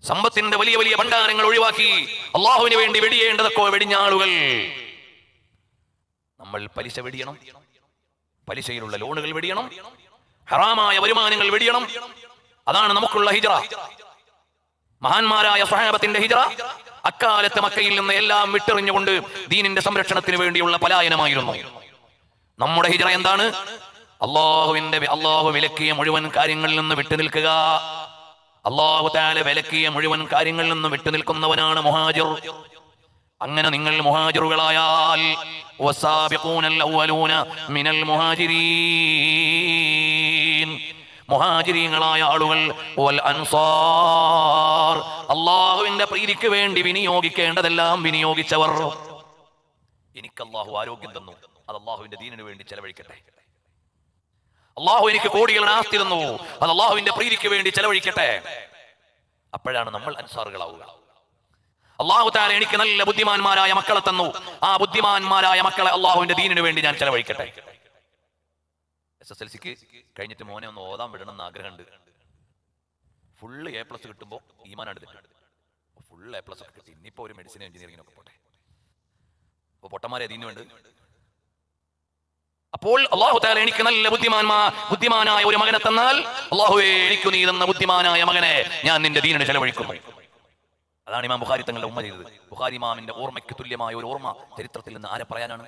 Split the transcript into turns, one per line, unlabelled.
സമ്പത്തിന്റെ വലിയ വലിയ ഭണ്ഡാരങ്ങൾ ഒഴിവാക്കി അള്ളാഹുവിന് വേണ്ടി വെടിയേണ്ടതൊക്കെ വെടിഞ്ഞ ആളുകൾ. നമ്മൾ പലിശ വെടിയണം, പലിശയിലുള്ള ലോണുകൾ വെടിയണം, ഹറാമായ വരുമാനങ്ങൾ വെടിയണം. അതാണ് നമുക്കുള്ള ഹിജ്റ. മഹാന്മാരായ സ്വഹാബത്തിന്റെ ഹിജ്റ അക്കാലത്ത് മക്കയിൽ നിന്ന് എല്ലാം വിട്ടെറിഞ്ഞുകൊണ്ട് ദീനിന്റെ സംരക്ഷണത്തിന് വേണ്ടിയുള്ള പലായനമായിരുന്നു. നമ്മുടെ ഹിജ്റ എന്താണ്? അള്ളാഹു വിലക്കിയ മുഴുവൻ കാര്യങ്ങളിൽ നിന്ന് വിട്ടുനിൽക്കുക. അള്ളാഹു തആല വിലക്കിയ മുഴുവൻ കാര്യങ്ങളിൽ നിന്ന് വിട്ടുനിൽക്കുന്നവനാണ് മുഹാജിർ. അങ്ങനെ നിങ്ങൾ മുഹാജിറുകളായാൽ വസാബിഖൂനൽ അവ്വലൂന മിനൽ മുഹാജിരീൻ, മുഹാജിരീങ്ങളായ ആളുകൾ വൽ അൻസാർ, അള്ളാഹുവിന്റെ പ്രീതിക്ക് വേണ്ടി വിനിയോഗിക്കേണ്ടതെല്ലാം വിനിയോഗിച്ചവർ. എനിക്ക് അള്ളാഹു ആരോഗ്യം തന്നു, അത് അള്ളാഹുവിന്റെ ദീനിനു വേണ്ടി ചെലവഴിക്കട്ടെ. അള്ളാഹു എനിക്ക് കോടികളുടെ ആസ്തി തന്നു, അത് അള്ളാഹുവിന്റെ പ്രീതിക്ക് വേണ്ടി ചെലവഴിക്കട്ടെ. അപ്പോഴാണ് നമ്മൾ അൻസാറുകളാവുക. അള്ളാഹു തആല എനിക്ക് നല്ല ബുദ്ധിമാന്മാരായ മക്കളെ തന്നു, ആ ബുദ്ധിമാന്മാരായ മക്കളെ അള്ളാഹുവിന്റെ ദീനിനു വേണ്ടി ഞാൻ ചെലവഴിക്കട്ടെ. SSLCക്ക് കഴിഞ്ഞിട്ട് മോനെ ഒന്ന് ഓതാൻ വിടണം എന്ന് ആഗ്രഹമുണ്ട്. ഫുള്ള് A+ കിട്ടുമ്പോൾ ഈമാനാണ് തെറ്റും. ഫുൾ A+ ഒക്കെ കിട്ടി, ഇനിയിപ്പോ ഒരു മെഡിസിൻ എഞ്ചിനീയറിംഗിനൊക്കെ പോട്ടെ. അപ്പൊ പൊട്ടന്മാരെ ദീനു വേണ്ട. അപ്പോൾ അള്ളാഹു തആല എനിക്ക് നല്ല ബുദ്ധിമാനായ ഒരു മകനെ തന്നാൽ, അള്ളാഹുവേ എനിക്ക് നീ തന്ന ബുദ്ധിമാനായ മകനെ ഞാൻ നിന്റെ ദീനിന് ചെലവഴിക്കുന്നു. അതാണ് ഇമാം ബുഖാരി തങ്ങളുടെ ഉമ്മ ചെയ്തത്. ബുഖാരി ഇമാമിന്റെ ഓർമ്മയ്ക്ക് തുല്യമായ ഒരു ഓർമ്മ ചരിത്രത്തിൽ നിന്ന് ആരെ പറയാനാണ്?